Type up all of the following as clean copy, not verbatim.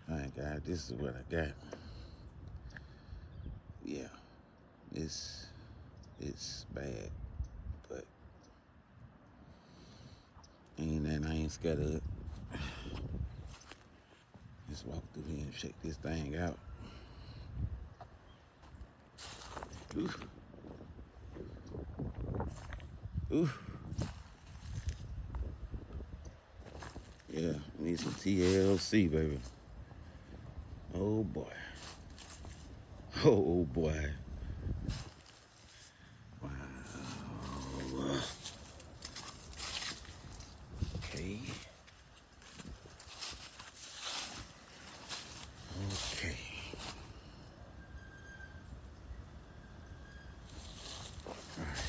My God, this is what I got. Yeah, it's bad, but ain't nothing I ain't scared of. Just walk through here and check this thing out. Oof. Oof. Yeah, we need some TLC, baby. Oh boy. Oh boy. Wow. Okay. Okay. All right.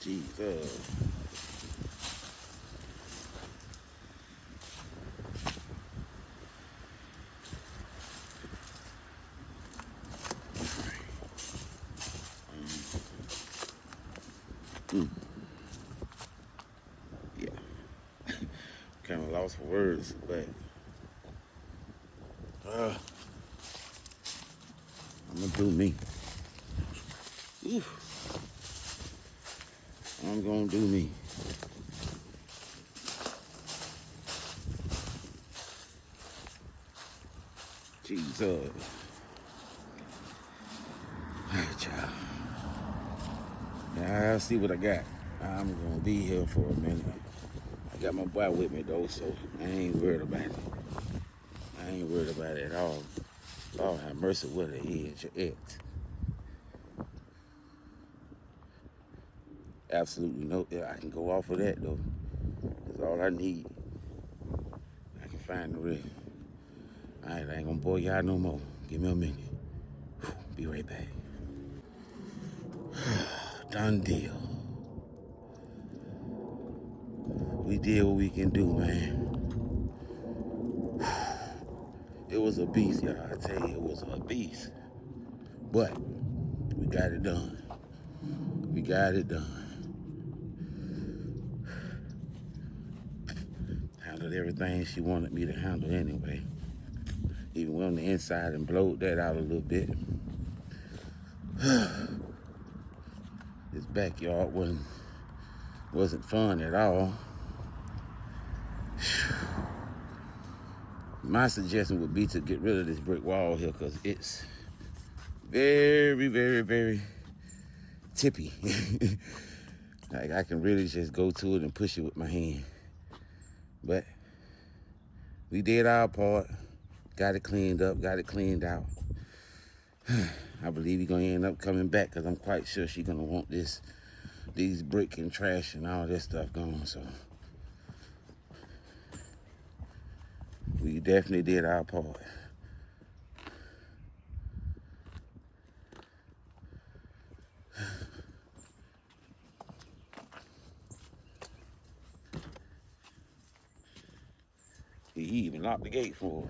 Jesus. Mm. Yeah. Kind of lost for words, but I'm gonna do me. Oof. I'm gonna do me. Jesus. All right, y'all. Now I'll see what I got. I'm gonna be here for a minute. I got my boy with me though, so I ain't worried about it. I ain't worried about it at all. Lord have mercy, what it is, your ex. Absolutely no. Yeah, I can go off of that though. That's all I need. I can find the rest. All right, I ain't gonna bore y'all no more. Give me a minute. Be right back. Done deal. We did what we can do, man. It was a beast, y'all. I tell you, it was a beast. But we got it done. We got it done. Handled everything she wanted me to handle anyway. Even went on the inside and blowed that out a little bit. This backyard wasn't fun at all. My suggestion would be to get rid of this brick wall here because it's very, very, very tippy. Like I can really just go to it and push it with my hand. But we did our part. Got it cleaned up, got it cleaned out. I believe he's gonna end up coming back because I'm quite sure she's gonna want these brick and trash and all this stuff gone. So we definitely did our part. He even locked the gate for her.